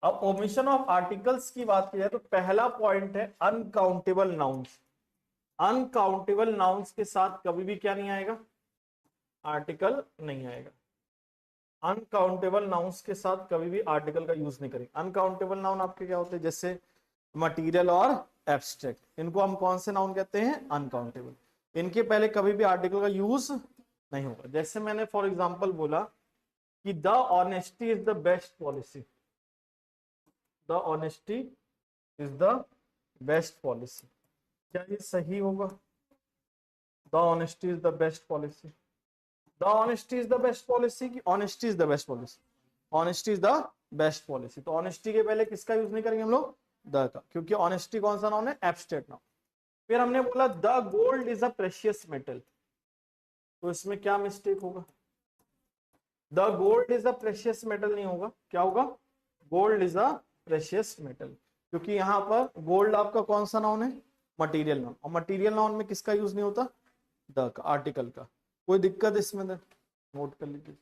अब omission of articles की बात की जाए तो पहला पॉइंट है अनकाउंटेबल नाउन्स। अनकाउंटेबल नाउन्स के साथ कभी भी क्या नहीं आएगा, आर्टिकल नहीं आएगा। अनकाउंटेबल नाउन्स के साथ कभी भी आर्टिकल का यूज नहीं करेंगे। अनकाउंटेबल नाउन आपके क्या होते हैं, जैसे मटेरियल और एब्स्ट्रैक्ट, इनको हम कौन से नाउन कहते हैं, अनकाउंटेबल। इनके पहले कभी भी आर्टिकल का यूज नहीं होगा। जैसे मैंने फॉर एग्जांपल बोला कि the honesty is the best policy, the honesty is the best policy, क्या ये सही होगा? The honesty is the best policy, the honesty is the best policy की honesty is the best policy, honesty is the best policy. तो honesty के पहले किसका use नहीं करेंगे हम लोग, द का, क्योंकि ऑनेस्टी कौन सा नाउन है, एब्स्ट्रैक्ट नाउन। फिर हमने बोला the gold is a precious metal, तो इसमें क्या मिस्टेक होगा, the gold is a precious metal नहीं होगा, क्या होगा, gold is a precious metal, क्योंकि यहां पर गोल्ड आपका कौन सा नाउन है, मटेरियल नाउन, और मटेरियल नाउन में किसका यूज नहीं होता, द का, आर्टिकल का। कोई दिक्कत इसमें, नोट कर लीजिए।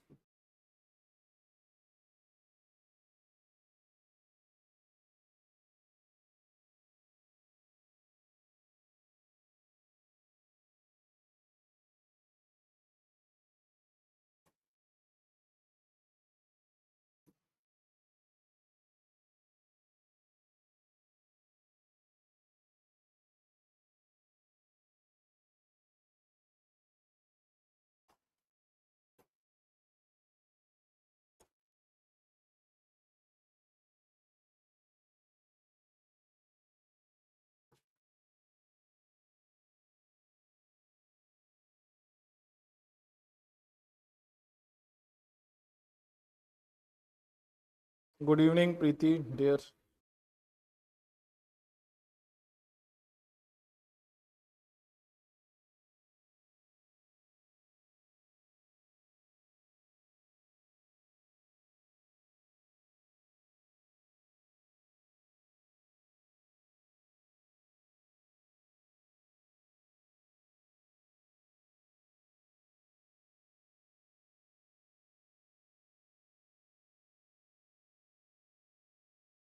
गुड इवनिंग प्रीति डियर।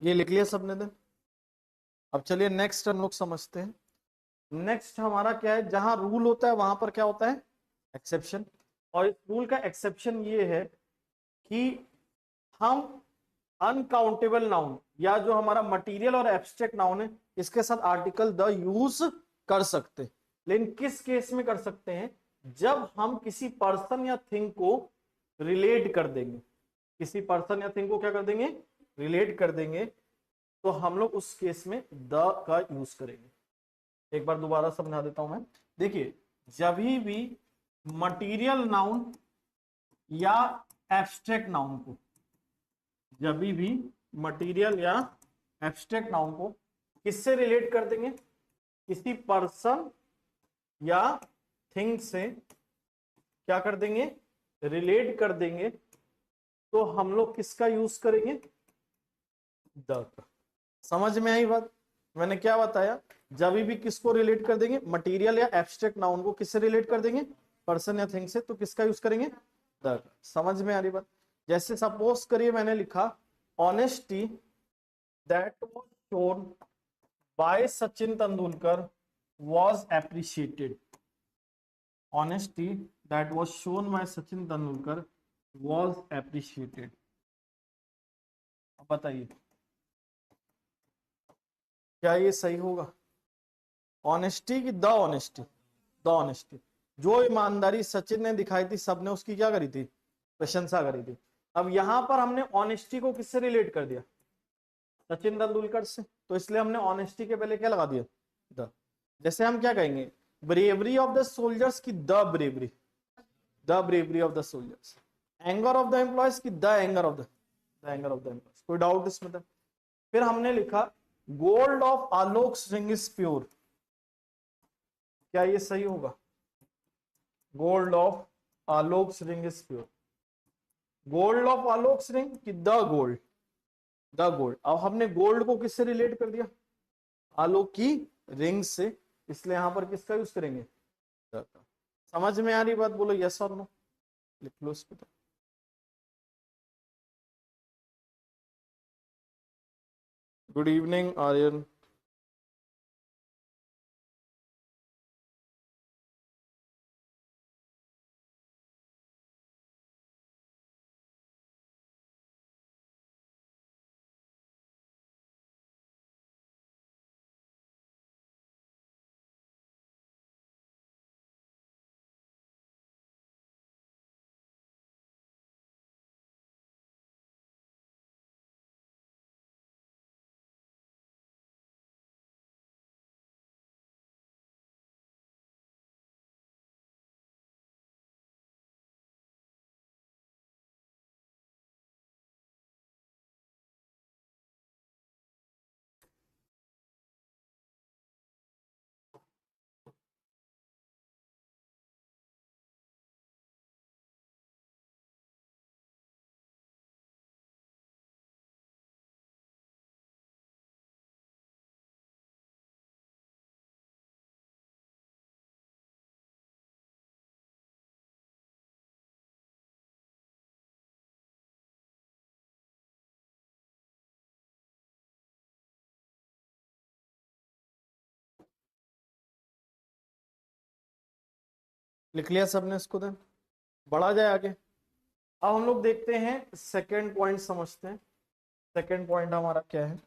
ये लिख लिया सबने दिन। अब चलिए नेक्स्ट हम लोग समझते हैं। नेक्स्ट हमारा क्या है, जहां रूल होता है वहां पर क्या होता है, एक्सेप्शन। और इस रूल का एक्सेप्शन ये है कि हम अनकाउंटेबल नाउन या जो हमारा मटेरियल और एब्स्ट्रैक्ट नाउन है इसके साथ आर्टिकल द यूज कर सकते, लेकिन किस केस में कर सकते हैं, जब हम किसी पर्सन या थिंग को रिलेट कर देंगे, किसी पर्सन या थिंग को क्या कर देंगे, रिलेट कर देंगे, तो हम लोग उस केस में द का यूज करेंगे। एक बार दोबारा समझा देता हूं मैं। देखिए, जब भी मटेरियल नाउन या एब्स्ट्रैक्ट नाउन को, जब भी मटेरियल या एब्स्ट्रैक्ट नाउन को किससे रिलेट कर देंगे, किसी पर्सन या थिंग से क्या कर देंगे, रिलेट कर देंगे, तो हम लोग किसका यूज करेंगे, द का। समझ में आई बात, मैंने क्या बताया, जब भी किसको रिलेट कर देंगे, मटेरियल या एब्स्ट्रैक्ट नाउन को किससे रिलेट कर देंगे, पर्सन या थिंग से, तो किसका यूज करेंगे, द का। समझ में आ रही बात। जैसे सपोज करिए मैंने लिखा honesty that was shown by Sachin Tendulkar was appreciated, honesty that was shown by Sachin Tendulkar was appreciated। अब बताइए क्या ये सही होगा, ऑनेस्टी की द ऑनेस्टी, द ऑनेस्टी, जो ईमानदारी सचिन ने दिखाई थी सबने उसकी क्या करी थी, प्रशंसा करी थी। अब यहां पर हमने ऑनेस्टी को किससे रिलेट कर दिया, सचिन तेंदुलकर से, तो इसलिए हमने ऑनेस्टी के पहले क्या लगा दिया, द। जैसे हम क्या कहेंगे, ब्रेवरी ऑफ द सोल्जर्स की the bravery, the bravery of the soldiers, anger of the employees की the anger of the anger of the employees. कोई डाउट इसमें था? फिर हमने लिखा gold of Alok Singh is pure, क्या ये सही होगा, gold of Alok Singh is pure, gold of Alok Singh की द गोल्ड, द गोल्ड। अब हमने गोल्ड को किससे रिलेट कर दिया, आलोक की रिंग से, इसलिए यहां पर किसका यूज करेंगे, द का। समझ में आ रही बात, बोलो यस और नो, लिख लो इस पे। Good evening Aryan. लिख लिया सबने इसको? दें बढ़ा जाए आगे। अब हम लोग देखते हैं सेकंड पॉइंट, समझते हैं सेकंड पॉइंट हमारा क्या है।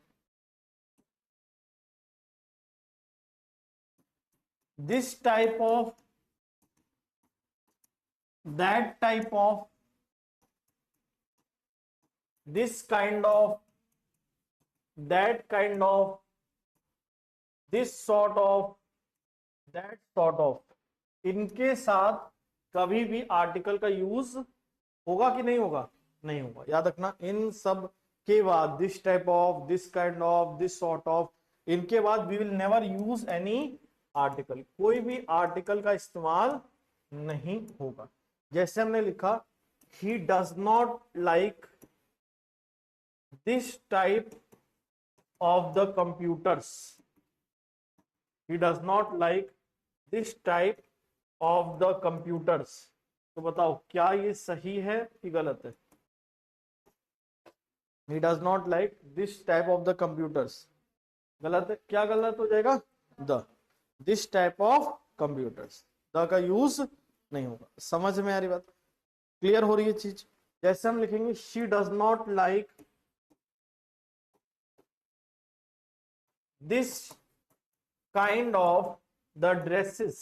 This type of, that type of, this kind of, that kind of, this sort of, that sort of, इनके साथ कभी भी आर्टिकल का यूज होगा कि नहीं होगा? नहीं होगा। याद रखना, इन सब के बाद this type of, this kind of, this sort of, इनके बाद we will never use any article, कोई भी आर्टिकल का इस्तेमाल नहीं होगा। जैसे हमने लिखा, he does not like this type of the computers, he does not like this type of the computers। तो बताओ क्या ये सही है कि गलत है? he does not like this type of the computers, गलत है। क्या गलत हो जाएगा? the, this type of computers, the का यूज नहीं होगा। समझ में आ रही बात? क्लियर हो रही है चीज? जैसे हम लिखेंगे she does not like this kind of the dresses,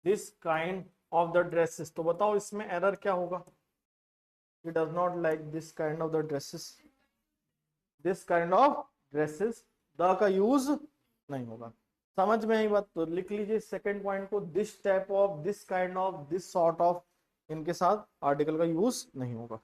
this kind of the dresses, तो बताओ इसमें एरर क्या होगा? he does not like this kind of the dresses, this kind of dresses, the का यूज नहीं होगा। समझ में आई बात? तो लिख लीजिए सेकंड पॉइंट को, this type of, this kind of, this sort of, इनके साथ आर्टिकल का यूज नहीं होगा।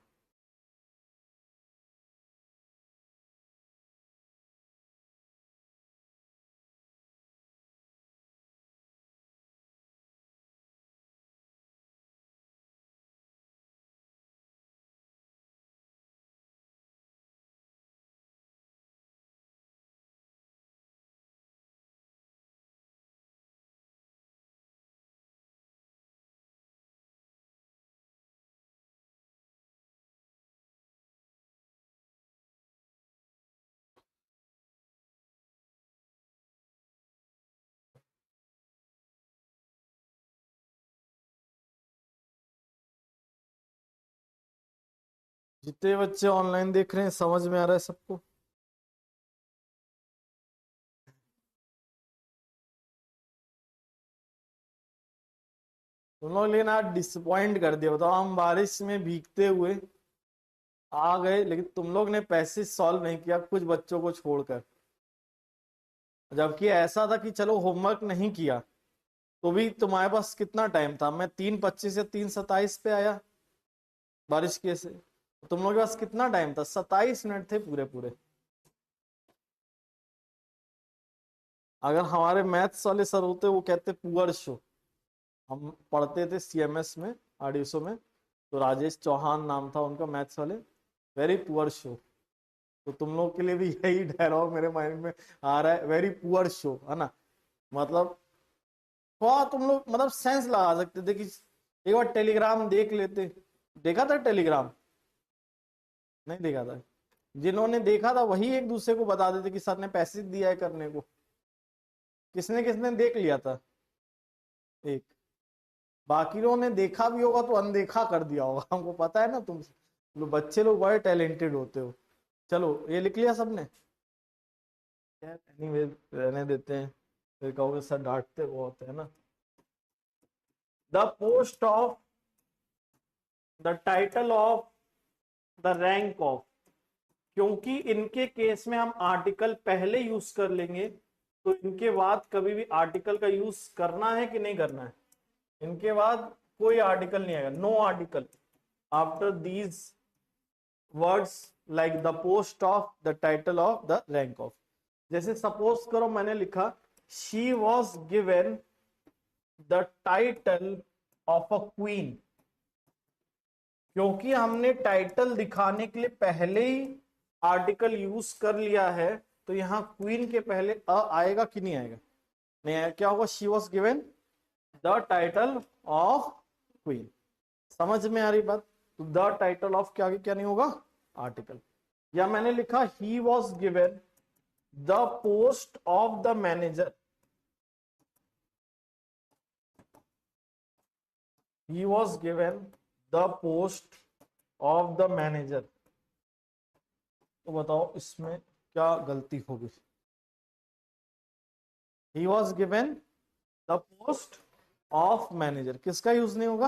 जितने बच्चे ऑनलाइन देख रहे हैं समझ में आ रहा है सबको? तुम लोग लेकिन आज डिसअपॉइंट कर दिया। बताओ, हम बारिश में भीगते हुए आ गए, लेकिन तुम लोग ने पैसेज सॉल्व नहीं किया कुछ बच्चों को छोड़कर। जबकि ऐसा था कि चलो होमवर्क नहीं किया तो भी तुम्हारे पास कितना टाइम था? मैं 3:25 या 3:27 पे आया बारिश के से, तुम लोगों के पास कितना टाइम था? 27 मिनट थे पूरे पूरे। अगर हमारे मैथ्स वाले सर होते, वो कहते पुअर शो। हम पढ़ते थे सीएमएस में, आरडीएसओ में, तो राजेश चौहान नाम था उनका, मैथ्स वाले, वेरी पुअर शो। तो तुम लोग के लिए भी यही डायलॉग मेरे माइंड में आ रहा है, वेरी पुअर शो, है ना? मतलब थोड़ा तुम लोग मतलब सेंस लगा सकते थे कि एक बार टेलीग्राम देख लेते। देखा था टेलीग्राम? नहीं देखा था? जिन्होंने देखा था वही एक दूसरे को बता देते कि सर ने पैसे दिया है करने को। किसने किसने देख लिया था? एक। बाकी लोगों ने देखा भी होगा तो अनदेखा कर दिया होगा। हमको पता है ना, तुम बच्चे लोग बड़े टैलेंटेड होते हो। चलो ये लिख लिया सबने? एनीवे रहने देते हैं, फिर कहोगे सर डांटते बहुत है ना। The post of, the title of, the rank of. क्योंकि इनके केस में हम आर्टिकल पहले यूज कर लेंगे, तो इनके बाद कभी भी आर्टिकल का यूज करना है कि नहीं करना है? इनके बाद कोई आर्टिकल नहीं आएगा, no article after these words like the post of, the title of, the rank of. जैसे सपोज करो मैंने लिखा she was given the title of a queen. क्योंकि हमने टाइटल दिखाने के लिए पहले ही आर्टिकल यूज कर लिया है, तो यहां क्वीन के पहले अ आएगा कि नहीं आएगा? नहीं आएगा। क्या होगा? She was given the title of queen. समझ में आ रही बात? तो द टाइटल ऑफ के आगे क्या नहीं होगा? आर्टिकल। या मैंने लिखा he was given the post of the manager. He was given the post of the manager. तो बताओ इसमें क्या गलती होगी? He was given the post of manager, किसका यूज नहीं होगा?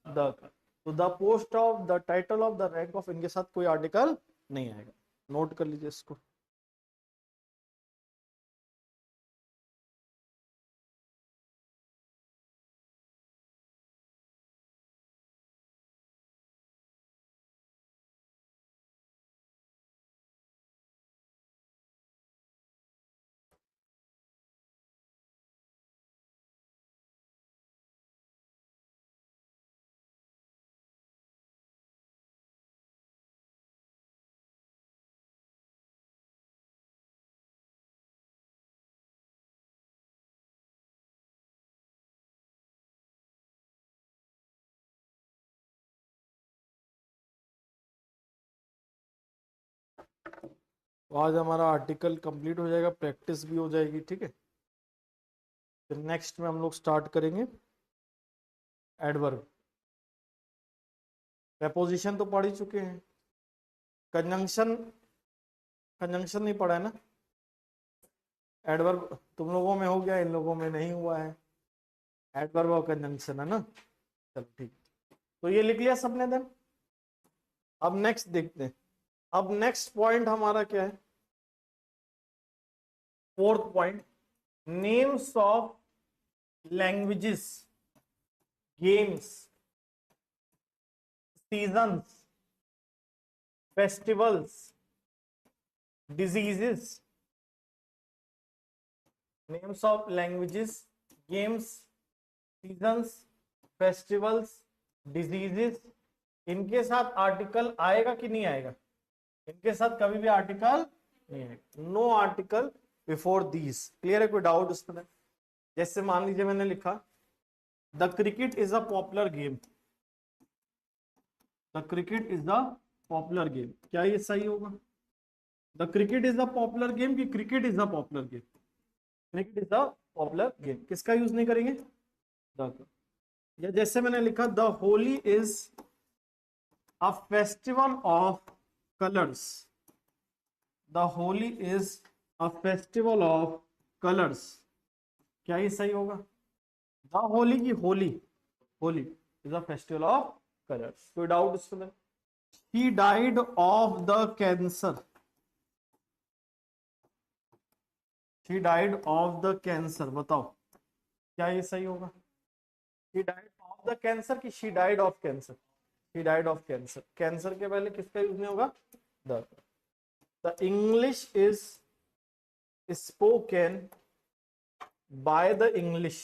द का। तो the post of, the title of, the rank of, इनके साथ कोई आर्टिकल नहीं आएगा। नोट कर लीजिए इसको। तो आज हमारा आर्टिकल कंप्लीट हो जाएगा, प्रैक्टिस भी हो जाएगी, ठीक है। फिर नेक्स्ट में हम लोग स्टार्ट करेंगे एडवर्ब। प्रपोजिशन तो पढ़ ही चुके हैं। कंजंक्शन, कंजंक्शन नहीं पढ़ा है ना? एडवर्ब तुम लोगों में हो गया, इन लोगों में नहीं हुआ है। एडवर्ब और कंजंक्शन है ना। चलो ठीक। तो ये लिख लिया सबने देन। अब नेक्स्ट देखते हैं। अब नेक्स्ट पॉइंट हमारा क्या है? Fourth point, names of languages, games, seasons, festivals, diseases. Names of languages, games, seasons, festivals, diseases. इनके साथ आर्टिकल आएगा कि नहीं आएगा? इनके साथ कभी भी आर्टिकल नहीं आएगा। No article before these. Clear है? कोई डाउट उस पर? जैसे मान लीजिए मैंने लिखा the cricket is a popular game. The cricket is the popular game, क्या ये सही होगा? The cricket is the popular game कि cricket is the popular game? Cricket is the popular game. किसका यूज नहीं करेंगे? द। या जैसे मैंने लिखा the Holi is a festival of colours. The Holi is a festival of colours, क्या ये सही होगा? द होली की Holi, Holi is a festival of colours. कोई डाउट इसमें? He died of the cancer. He died of the cancer, बताओ क्या ये सही होगा? He died of the cancer कि she died of cancer? He died of cancer. Cancer के पहले किसका यूज नहीं होगा? The English is spoken by the English.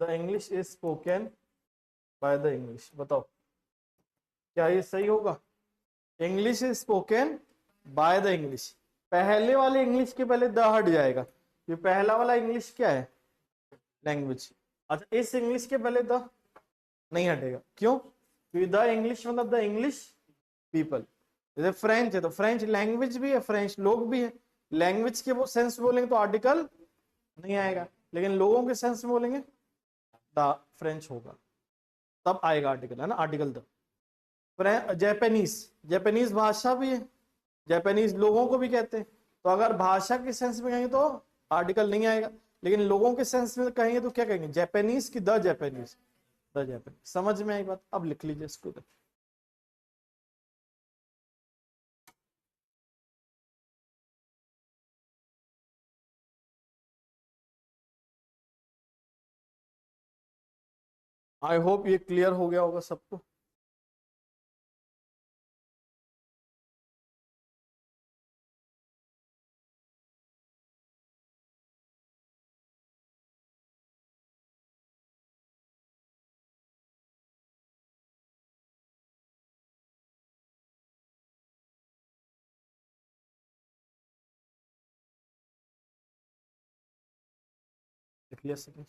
The English is spoken by the English, बताओ क्या ये सही होगा? English is spoken by the English. पहले वाले इंग्लिश के पहले द हट जाएगा। ये पहला वाला इंग्लिश क्या है? लैंग्वेज। अच्छा, इस इंग्लिश के पहले द नहीं हटेगा, क्यों? द इंग्लिश मतलब द इंग्लिश पीपल। जैसे फ्रेंच है तो फ्रेंच लैंग्वेज भी है, फ्रेंच लोग भी है। लैंग्वेज के वो सेंस में बोलेंगे तो आर्टिकल नहीं आएगा, लेकिन लोगों के सेंस में बोलेंगे द फ्रेंच होगा, तब आएगा आर्टिकल, है ना, आर्टिकल द। जापानीज, जापानीज भाषा भी है, जापानीज लोगों को भी कहते हैं, तो अगर भाषा के सेंस में कहेंगे तो आर्टिकल नहीं आएगा, लेकिन लोगों के सेंस में कहेंगे तो क्या कहेंगे, जापानीज की द जापानीज, द जापानीज। समझ में आई बात? अब लिख लीजिए इसको। आई होप ये क्लियर हो गया होगा सबको। लिख लिया सेकंड।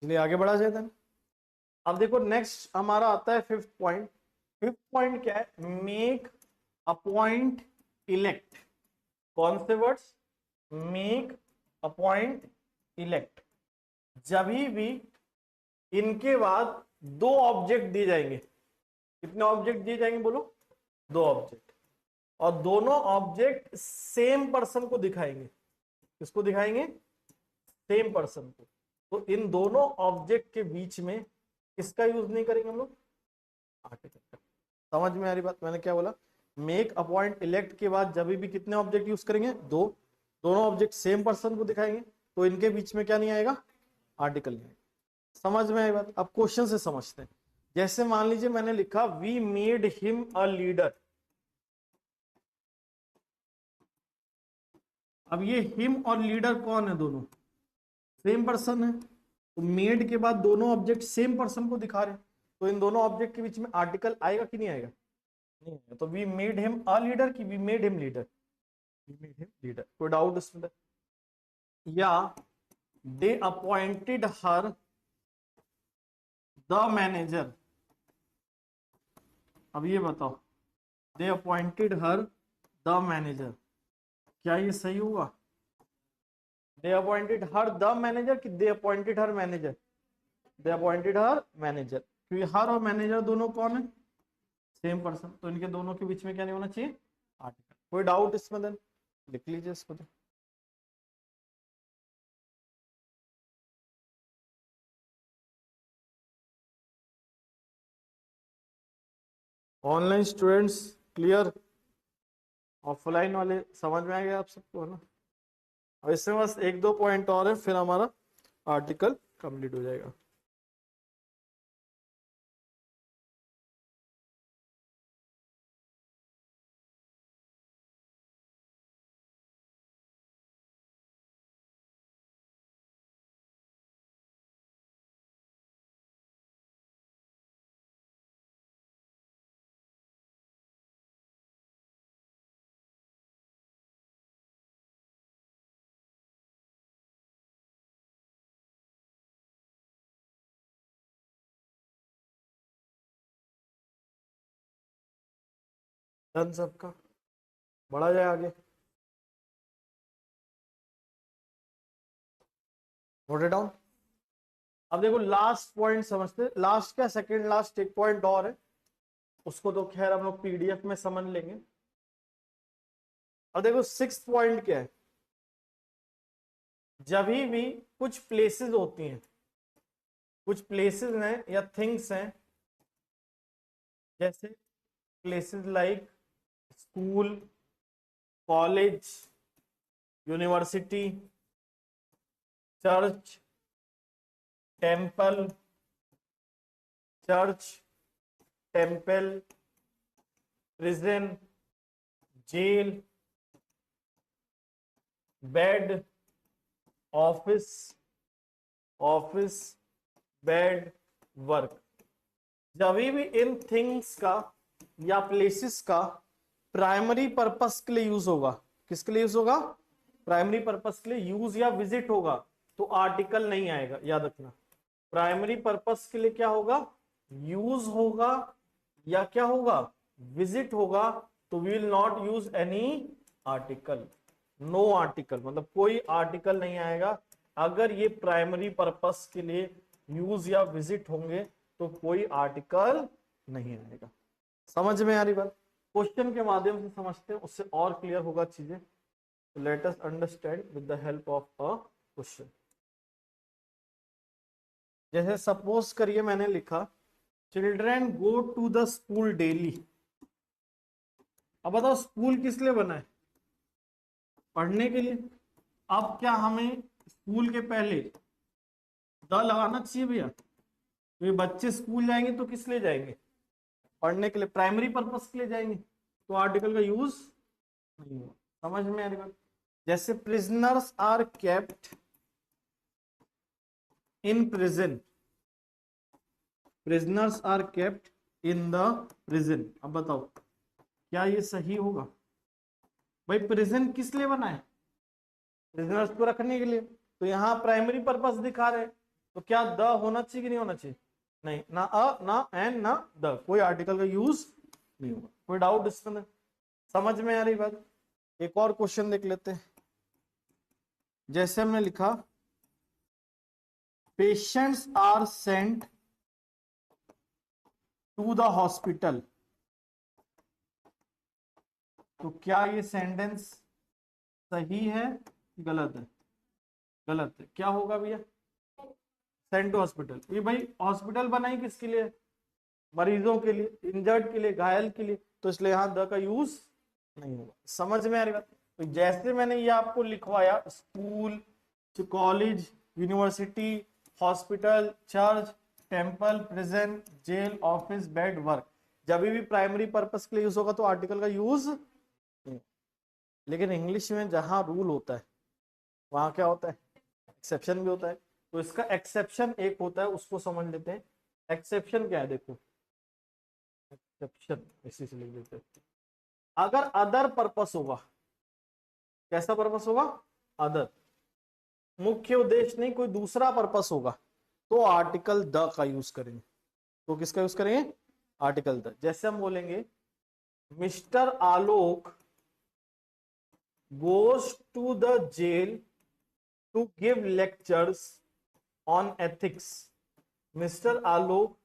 चलिए आगे बढ़ा जाए था। अब देखो नेक्स्ट हमारा आता है फिफ्थ पॉइंट। फिफ्थ पॉइंट क्या है, मेक, अपॉइंट, इलेक्ट। कौन से वर्ड्स, मेक, अपॉइंट, इलेक्ट। जब भी इनके बाद दो ऑब्जेक्ट दिए जाएंगे, कितने ऑब्जेक्ट दिए जाएंगे बोलो, दो ऑब्जेक्ट, और दोनों ऑब्जेक्ट सेम पर्सन को दिखाएंगे। किसको दिखाएंगे, सेम पर्सन को। तो इन दोनों ऑब्जेक्ट के बीच में किसका यूज नहीं करेंगे हम लोग, आर्टिकल का। समझ में आ रही बात, मैंने क्या बोला, मेक, अपॉइंट, इलेक्ट के बाद जब भी कितने ऑब्जेक्ट यूज करेंगे, दो, दोनों ऑब्जेक्ट सेम पर्सन को दिखाएंगे, तो इनके बीच में क्या नहीं आएगा, आर्टिकल नहीं आएगा। समझ में आई बात? अब क्वेश्चन से समझते हैं। जैसे मान लीजिए मैंने लिखा we made him a leader. अब ये हिम और लीडर कौन है, दोनों सेम पर्सन है, तो मेड के बाद दोनों ऑब्जेक्ट सेम पर्सन को दिखा रहे हैं, तो इन दोनों ऑब्जेक्ट के बीच में आर्टिकल आएगा कि नहीं आएगा, नहीं आएगा। तो we made him a leader की we made him leader, we made him leader. कोई डाउट इसमें? या they appointed her the manager. अब ये बताओ, they appointed her the manager, क्या ये सही हुआ, they appointed her the manager कि they appointed her manager, they appointed her manager, क्योंकि हर और मैनेजर दोनों कौन है, सेम पर्सन, तो इनके दोनों के बीच में क्या नहीं होना चाहिए, आर्टिकल। कोई डाउट इसमें? देन लिख लीजिए इसको। ऑनलाइन स्टूडेंट्स क्लियर, ऑफलाइन वाले समझ में आ गया आप सबको, है ना? और इसमें बस एक दो पॉइंट और है, फिर हमारा आर्टिकल कंप्लीट हो जाएगा। डन सबका, बढ़ा जाए आगे। Note it down. अब देखो लास्ट पॉइंट समझते, लास्ट क्या, सेकंड लास्ट एक पॉइंट और है, उसको तो खैर हम लोग पीडीएफ में समझ लेंगे। अब देखो सिक्स पॉइंट क्या है, जब भी कुछ प्लेसेस होती हैं, कुछ प्लेसेस हैं या थिंग्स हैं, जैसे places like school, college, university, church, temple, church, temple, prison, jail, bed, office, office, bed, work. जब भी इन थिंग्स का या प्लेसेस का प्राइमरी पर्पस के लिए यूज होगा, किसके लिए यूज होगा? प्राइमरी पर्पस के लिए यूज या विजिट होगा तो आर्टिकल नहीं आएगा, याद रखना। प्राइमरी पर्पस के लिए क्या होगा? यूज होगा या क्या होगा? विजिट होगा, तो we will not use any article. No article मतलब कोई आर्टिकल नहीं आएगा। अगर ये प्राइमरी पर्पस के लिए यूज या विजिट होंगे तो कोई आर्टिकल नहीं आएगा। समझ में आ रही बात? क्वेश्चन के माध्यम से समझते हैं, उससे और क्लियर होगा चीजें। Let us understand with the help of a question. जैसे सपोज करिए मैंने लिखा children go to the school daily. अब बताओ स्कूल किस लिए बना है? पढ़ने के लिए। अब क्या हमें स्कूल के पहले द लगाना चाहिए भैया? तो ये बच्चे स्कूल जाएंगे तो किस लिए जाएंगे? पढ़ने के लिए, प्राइमरी पर्पस के लिए जाएंगे, तो आर्टिकल का यूज नहीं होगा। समझ में आ रही बात? जैसे prisoners are kept in prison, prisoners are kept in the prison. अब बताओ क्या ये सही होगा? भाई प्रिजन किस लिए बना है? प्रिजनर्स को रखने के लिए। तो यहाँ प्राइमरी पर्पस दिखा रहे हैं, तो क्या द होना चाहिए कि नहीं होना चाहिए? नहीं, ना अ ना एन ना द, कोई आर्टिकल का यूज नहीं होगा। कोई डाउट इसके अंदर? समझ में आ रही बात? एक और क्वेश्चन देख लेते हैं। जैसे हमने लिखा patients are sent to the hospital, तो क्या ये सेंटेंस सही है गलत है? गलत है। क्या होगा भैया? सेंट टू हॉस्पिटल, ये भाई हॉस्पिटल बनाई किसके लिए? मरीजों के लिए, इंजर्ड के लिए, घायल के लिए, तो इसलिए यहां द का यूज नहीं होगा। समझ में आ रही बात? तो जैसे मैंने ये आपको लिखवाया school, college, university, hospital, church, temple, prison, jail, office, bed, work, जब भी प्राइमरी पर्पस के लिए यूज होगा तो आर्टिकल का यूज नहीं। लेकिन इंग्लिश में जहां रूल होता है वहां क्या होता है? एक्सेप्शन भी होता है। तो इसका एक्सेप्शन एक होता है, उसको समझ लेते हैं। एक्सेप्शन क्या है? देखो एक्सेप्शन इसी से लिख देते हैं। अगर अदर पर्पस होगा, कैसा पर्पस होगा? अदर, मुख्य उद्देश्य नहीं, कोई दूसरा पर्पस होगा, तो आर्टिकल द का यूज करेंगे। तो किसका यूज करेंगे? Article the. जैसे हम बोलेंगे mister Alok goes to the jail to give lectures on ethics. Mister Alok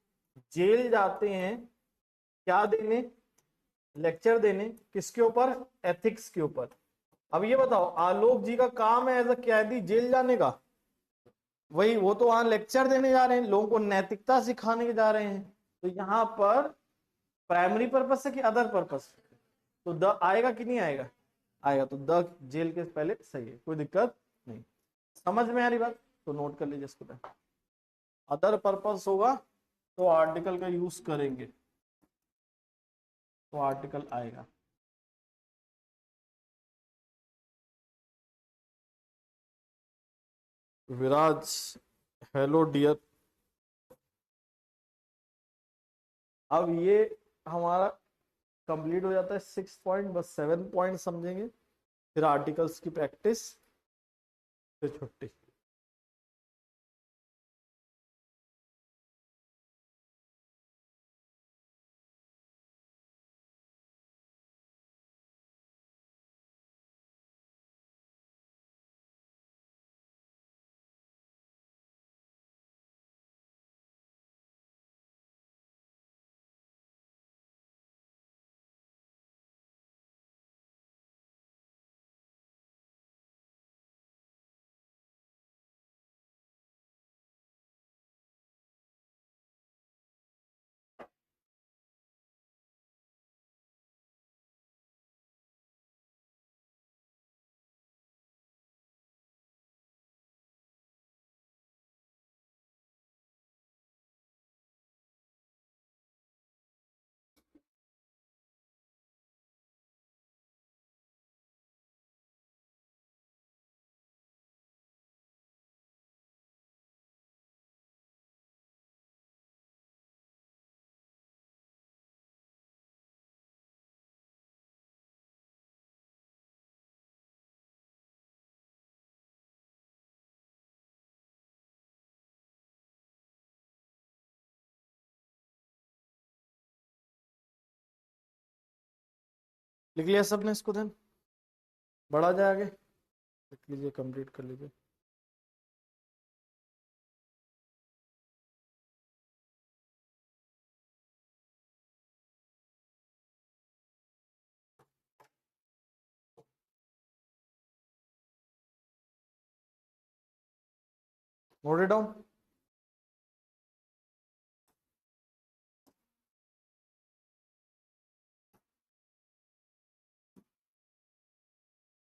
jail जाते हैं क्या देने? लेक्चर देने। किसके ऊपर? एथिक्स के ऊपर। अब ये बताओ आलोक जी का काम है एज अ कैदी जेल जाने का? वही, वो तो वहां लेक्चर देने जा रहे हैं, लोगों को नैतिकता सिखाने के जा रहे हैं। तो यहाँ पर प्राइमरी पर्पस है कि अदर पर्पस? तो द आएगा कि नहीं आएगा? आएगा। तो द जेल के पहले सही है, कोई दिक्कत नहीं। समझ में आ रही बात? तो नोट कर लीजिए इसको। अदर पर्पस होगा तो आर्टिकल का यूज करेंगे, तो आर्टिकल आएगा। विराज, हेलो डियर। अब ये हमारा कंप्लीट हो जाता है 6 पॉइंट, बस 7 पॉइंट समझेंगे, फिर आर्टिकल्स की प्रैक्टिस, फिर छुट्टी। लिख लिया सबने इसको? देन बढ़ा जाए आगे, लिख लीजिए, कंप्लीट कर लीजिए। Note it down.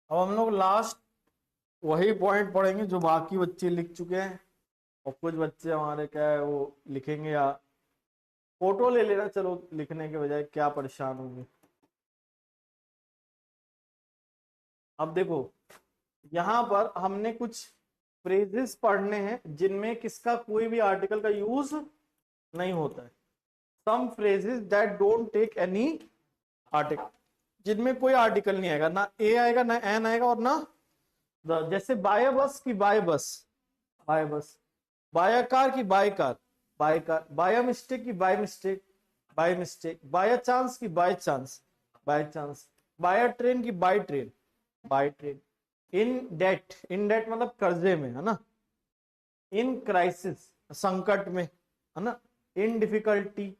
अब हम लोग लास्ट वही पॉइंट पढ़ेंगे जो बाकी बच्चे लिख चुके हैं, और कुछ बच्चे हमारे क्या है वो लिखेंगे, या फोटो ले लेना, चलो लिखने के बजाय क्या परेशान होंगे। अब देखो यहां पर हमने कुछ फ्रेजेस पढ़ने हैं जिनमें किसका कोई भी आर्टिकल का यूज नहीं होता है। Some phrases that don't take any article, जिनमें कोई आर्टिकल नहीं आएगा, ना ए आएगा ना एन आएगा और ना द। जैसे बाय बस की bye bus, by bus, by car की by car, by car, by mistake की by mistake, by mistake, by chance की by chance, by chance, by train की by train, by train, in debt, in debt मतलब कर्जे में, है ना, in crisis संकट में, है ना, in difficulty,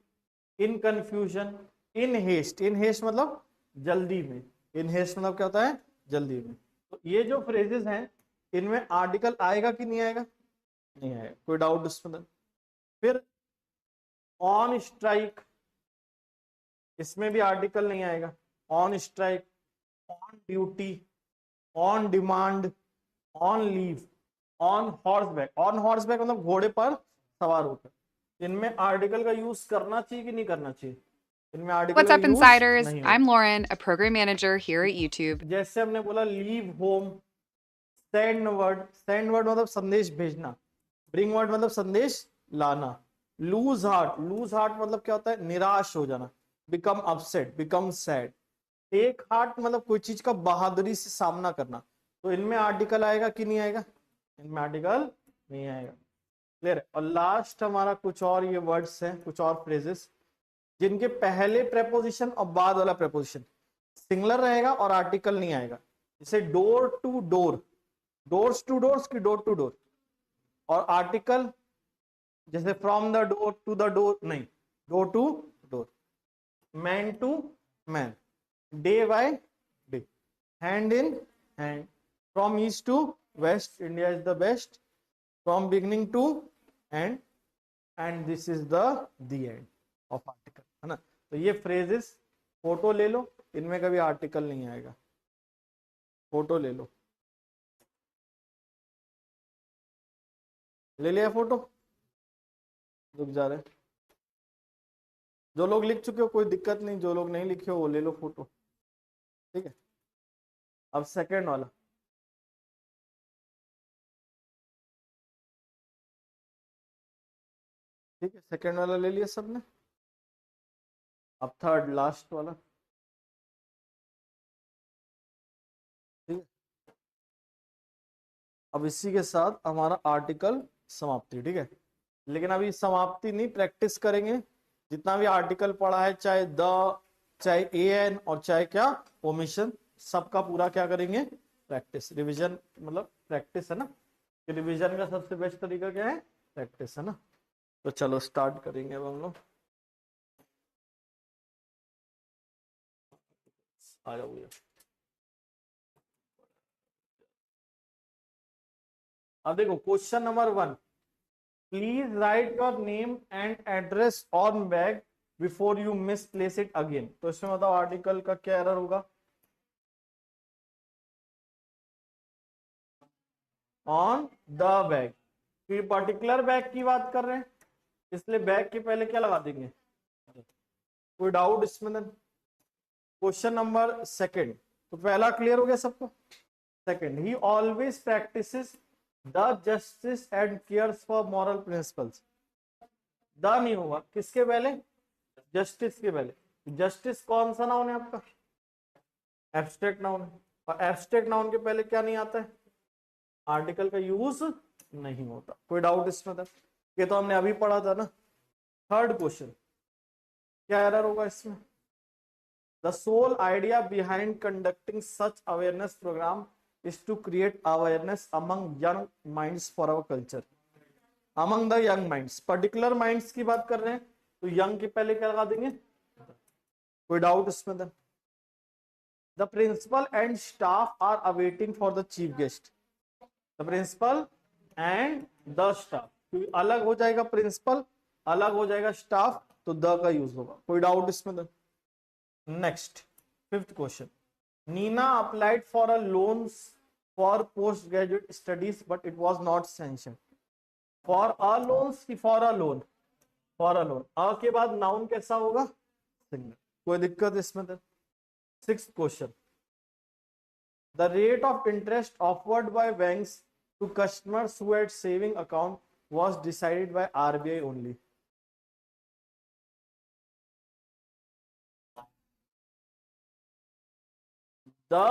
in confusion, in haste, in haste मतलब जल्दी में, इन हेस्ट मतलब क्या होता है, जल्दी में। तो ये जो फ्रेजेस हैं इनमें आर्टिकल आएगा कि नहीं आएगा? नहीं आएगा, कोई डाउट इसमें? फिर ऑन स्ट्राइक, इसमें भी आर्टिकल नहीं आएगा। On strike, on duty, on demand, on leave, on horseback, on horseback मतलब घोड़े पर सवार होकर। इनमें आर्टिकल का यूज करना चाहिए कि नहीं करना चाहिए? इनमें आर्टिकल What's का up, यूज Insiders? नहीं I'm होता। Lauren, a program manager here at YouTube. जैसे हमने बोला leave home, send word, send word मतलब संदेश भेजना, ब्रिंग वर्ड मतलब संदेश लाना, लूज हार्ट, लूज हार्ट मतलब क्या होता है, निराश हो जाना, become upset, become sad, take heart मतलब कोई चीज का बहादुरी से सामना करना। तो इनमें आर्टिकल आएगा कि नहीं आएगा? इनमें आर्टिकल नहीं आएगा। क्लियर है? और लास्ट हमारा कुछ और ये वर्ड्स हैं, कुछ और फ्रेजेस जिनके पहले प्रेपोजिशन और बाद वाला प्रेपोजिशन सिंगुलर रहेगा और आर्टिकल नहीं आएगा। जैसे door to door, doors to doors की डोर टू डोर, और आर्टिकल जैसे from the door to the door नहीं, door to door, man to man, day by day, hand in hand, from east to west, India is the best, from beginning to end, and this is the end of article, है ना। तो ये phrases photo ले लो, इनमें कभी article नहीं आएगा, photo ले लो। ले लिया फोटो? रुक जा रहे, जो लोग लिख चुके हो कोई दिक्कत नहीं, जो लोग नहीं लिखे हो वो ले लो फोटो, ठीक है। अब सेकंड वाला, ठीक है, सेकंड वाला ले लिया सबने। अब थर्ड लास्ट वाला, ठीक है। अब इसी के साथ हमारा आर्टिकल समाप्ति, ठीक है। लेकिन अभी समाप्ति नहीं, प्रैक्टिस करेंगे जितना भी आर्टिकल पढ़ा है, चाहे द, चाहे एन, और चाहे क्या ओमिशन, सबका पूरा क्या करेंगे, प्रैक्टिस, रिवीजन, मतलब प्रैक्टिस, है ना। रिवीजन का सबसे बेस्ट तरीका क्या है, प्रैक्टिस, है ना। तो चलो स्टार्ट करेंगे अब हम लोग। आ जाओ भैया। अब देखो question number 1, please right your name and address on bag before you miss place it again. तो इसमें बताओ आर्टिकल का क्या एरर होगा? ऑन द बैग, फिर पर्टिकुलर बैग की बात कर रहे हैं इसलिए बैग के पहले क्या लगा देंगे, कोई डाउट इसमें? क्वेश्चन नंबर सेकंड, तो पहला क्लियर हो गया सबको। Second, he always practices the justice and cares for moral principles. The नहीं होगा, किसके पहले, जस्टिस के पहले। जस्टिस कौन सा नाउन है आपका, एब्स्ट्रैक्ट नाउन है, और एब्स्ट्रैक्ट नाउन के पहले क्या नहीं आता है, आर्टिकल का यूज नहीं होता। कोई डाउट इसमें था? ये तो हमने अभी पढ़ा था ना। थर्ड क्वेश्चन, क्या एरर होगा इसमें, The sole idea behind conducting such awareness program is to create awareness among young minds for our culture. Among the young minds, particular minds की बात कर रहे हैं तो young के पहले क्या लगा देंगे? कोई डाउट इसमें? then the principal and staff are awaiting for the chief guest. The principal and the staff, क्योंकि अलग हो जाएगा प्रिंसिपल, अलग हो जाएगा स्टाफ, तो द का यूज होगा. कोई डाउट इसमें? then next 5th question. Neena applied for a loans for post graduate studies but it was not sanction. For a loans की for a loan? For a loan. A के बाद noun कैसा होगा? Singular. कोई दिक्कत इसमें? then 6th question. The rate of interest offered by banks to customers who had saving account was decided by RBI only. The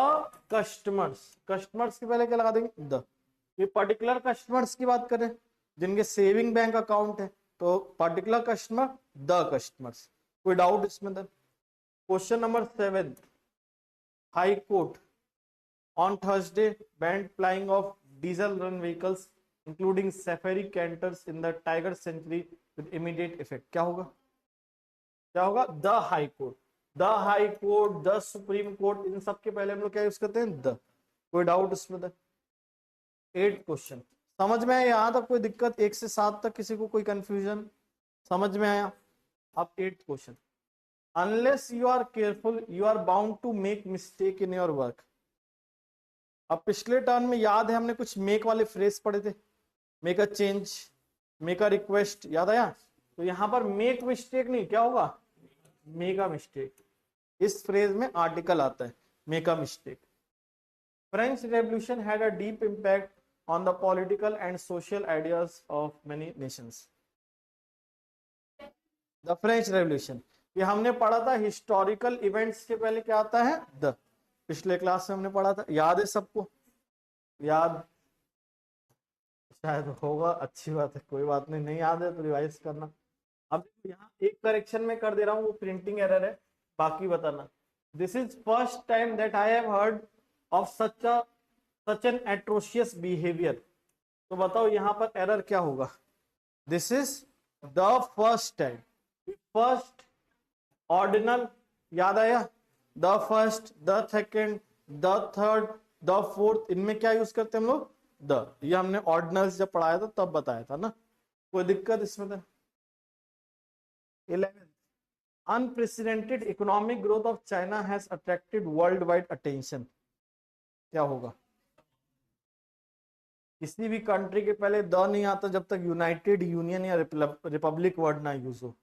customers के पहले क्या लगा देंगे? the. ये पर्टिकुलर कस्टमर्स की बात करें जिनके सेविंग बैंक अकाउंट है तो पर्टिकुलर कस्टमर द कस्टमर्स. कोई डाउट इसमें? Question number 7. High court on Thursday banned flying of diesel run vehicles including safari canters in the Tiger Sanctuary with immediate effect. क्या होगा? क्या होगा? The high court. The high court, the supreme court, इन सब के पहले हम लोग क्या यूज करते हैं? द. कोई डाउट इसमें? 8th question. समझ में आया यहां तक? कोई दिक्कत? 1 से 7 तक किसी को कोई कंफ्यूजन? समझ में आया? अब 8th question. Unless you are careful you are bound to make mistake in your work. अब पिछले टर्न में याद है हमने कुछ मेक वाले फ्रेज पढ़े थे. Make a change, make a request, याद आया? तो यहां पर मेक मिस्टेक नहीं, क्या होगा? Make a mistake. इस फ्रेज में आर्टिकल आता है make a mistake. French revolution had a deep impact on the political and social ideas of many Nations. The French revolution, ये हमने पढ़ा था हिस्टोरिकल इवेंट्स के पहले क्या आता है? द. पिछले क्लास में हमने पढ़ा था, याद है सबको? याद शायद होगा, अच्छी बात है, कोई बात नहीं. नहीं याद है तो रिवाइज करना. अब यहाँ एक करेक्शन में कर दे रहा हूँ, वो प्रिंटिंग एरर है, बाकी बताना. This is first time that I have heard of such an atrocious behaviour. तो बताओ यहाँ पर एरर क्या होगा? This is the first time. First ordinal, याद आया? The first, the second, the third, the fourth, इनमें क्या यूज करते हैं हम लोग? द. ये हमने ऑर्डिनल्स जब पढ़ाया था तब बताया था ना. कोई दिक्कत इसमें? था 11. Unprecedented economic growth of China has attracted world wide attention. क्या होगा? किसी भी कंट्री के पहले द नहीं आता जब तक यूनाइटेड यूनियन या रिपब्लिक वर्ड ना यूज हो.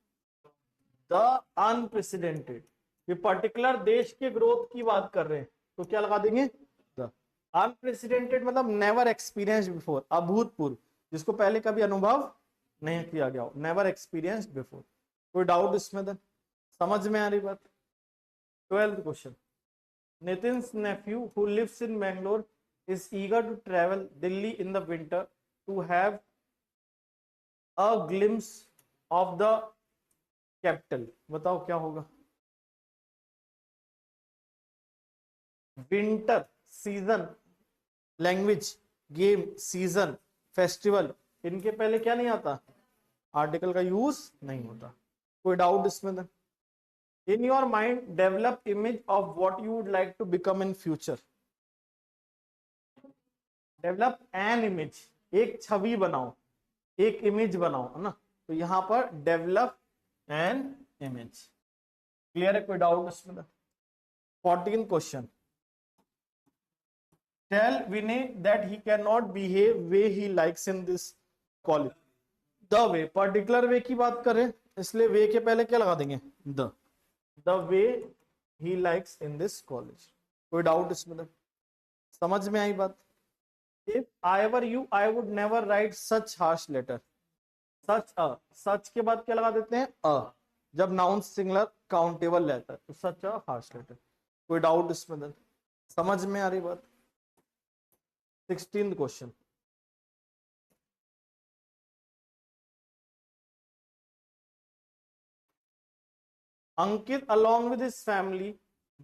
द अनप्रेसिडेंटेड, ये पर्टिकुलर देश के ग्रोथ की बात कर रहे हैं तो क्या लगा देंगे? द. अनप्रेसिडेंटेड मतलब नेवर एक्सपीरियंस बिफोर, अभूतपूर्व, जिसको पहले कभी अनुभव नहीं किया गया हो, नेवर एक्सपीरियंस बिफोर. कोई डाउट इसमें? then समझ में आ रही बात? 12th question. Nitin's nephew who lives in Bangalore is eager to travel Delhi in the winter to have a glimpse of the capital. बताओ क्या होगा? Winter season, language, game, season, festival, इनके पहले क्या नहीं आता? आर्टिकल का यूज नहीं होता. कोई डाउट इसमें? then in your mind develop image of what you would like to become in future. Develop an image, एक छवि बनाओ, एक इमेज बनाओ, है ना? तो यहां पर डेवलप एन इमेज. क्लियर है? कोई डाउट इसमें? 14th question. Tell Vinay that he can not behave way he likes in this college. The way, particular way की बात करें इसलिए वे के पहले क्या लगा देंगे? The way he likes in this college. कोई डाउट इसमें? समझ में आई बात? If I were you, I would never write such harsh letter. Such a, such के बाद क्या लगा देते हैं? a. जब नाउन सिंगुलर काउंटेबल रहता है तो such a harsh letter. कोई डाउट इसमें? समझ में आ रही बात? 16th question. Ankit along with his family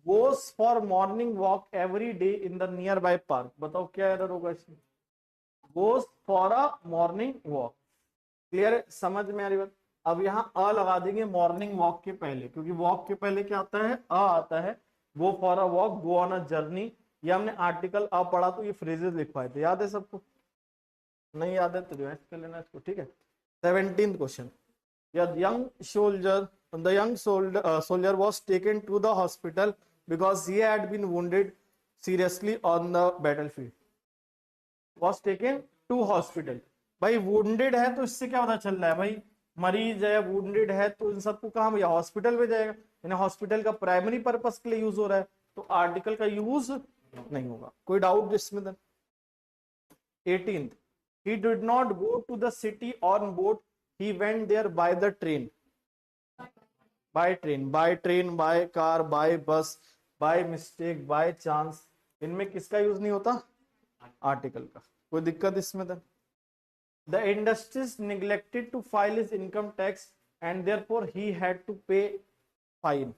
goes for morning walk every day in the nearby park. बताओ क्या एरर होगा इसमें? goes for a morning walk. Clear है, समझ में आ रही बात? अब यहाँ अ लगा देंगे मॉर्निंग वॉक के पहले, क्योंकि वॉक के पहले क्या आता है? अ आता है. Go for a walk, go on a journey, ये हमने आर्टिकल अ पढ़ा तो ये फ्रेजेस लिखवाए थे, याद है सबको? नहीं याद है तो रिवाइज कर लेना इसको, ठीक है. 17th question. The young soldier was taken to the hospital because he had been wounded seriously on the battlefield. Was taken to hospital. भाई wounded है तो इससे क्या पता चल रहा है भाई? मरीज है, wounded है, तो इन सबको कहाँ भैया? हॉस्पिटल में जाएगा. यानी हॉस्पिटल का प्राइमरी पर्पस के लिए यूज हो रहा है, तो आर्टिकल का यूज नहीं होगा. कोई डाउट जिसमें? 18th. He did not go to the city on boat. He went there by the train. By train, by train, by car, by bus, by mistake, by chance. इनमें किसका use नहीं होता? Article का. कोई दिक्कत इसमें? The industries neglected to file his income tax and therefore he had to pay fine.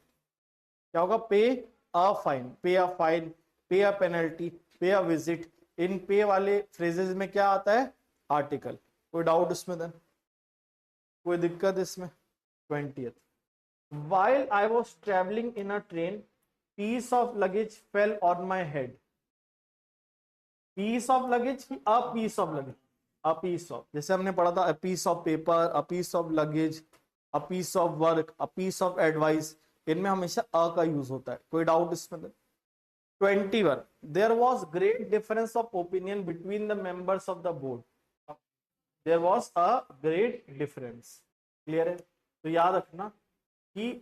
क्या होगा? Pay a fine, pay a fine, pay a penalty, pay a visit. इन पे वाले फ्रेजेस में क्या आता है? आर्टिकल. कोई डाउट इसमें? कोई दिक्कत इसमें? 20th. While I was traveling in a train, piece of luggage fell on my head. Piece of luggage, a piece of luggage. A piece of, जैसे हमने पढ़ा था, a piece of paper, a piece of luggage, a piece of work, a piece of advice. इनमें हमेशा अ का use होता है. कोई डाउट इसमें? 21. There was great difference of opinion between the members of the board. There was a great difference. Clear है? तो याद रखना कि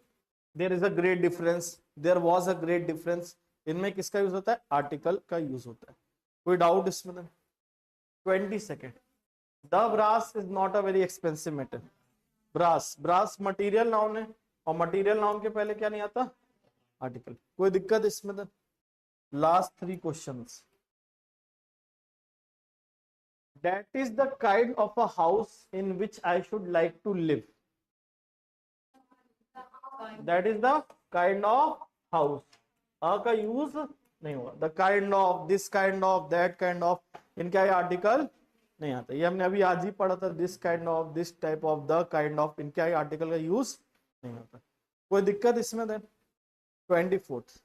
there is a great difference, there was a great difference. इनमें किसका यूज होता है? आर्टिकल का यूज होता है. कोई डाउट इसमें? 22nd. The brass is not a very expensive metal. Brass material noun है, और मटेरियल नाउन के पहले क्या नहीं आता? आर्टिकल. कोई दिक्कत इसमें? Last 3 questions. That is the kind of a house in which I should like to live. That is the kind of house. A का यूज नहीं होगा. The kind of, this kind of, that kind of, इनका ये article नहीं आता. ये हमने अभी आज ही पढ़ा था. This kind of, this type of, the kind of, इनका ये आर्टिकल का यूज नहीं होता. कोई दिक्कत इसमें? 24th.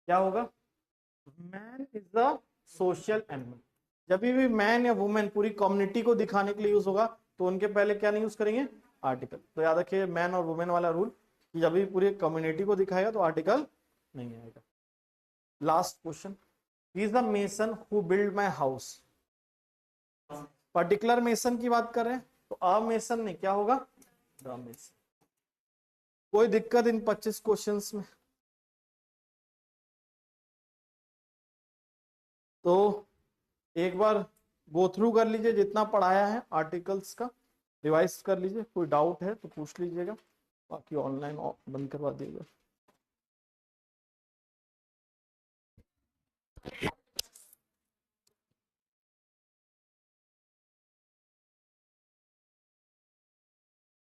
क्या होगा? Man is the social animal. जब भी मैन या वुमेन पूरी कम्युनिटी को दिखाने के लिए यूज होगा तो उनके पहले क्या नहीं यूज करेंगे? आर्टिकल. तो याद रखिए मैन और वुमेन वाला रूल, कि जब भी पूरी कम्युनिटी को दिखाएगा तो आर्टिकल नहीं आएगा. Last question. He is the mason who build my house. Particular mason की बात कर रहे हैं तो अ मेसन नहीं, क्या होगा? The mason. कोई दिक्कत इन 25 क्वेश्चंस में? तो एक बार गो थ्रू कर लीजिए जितना पढ़ाया है आर्टिकल्स का, रिवाइज कर लीजिए. कोई डाउट है तो पूछ लीजिएगा, बाकी ऑनलाइन बंद करवा दीजिएगा.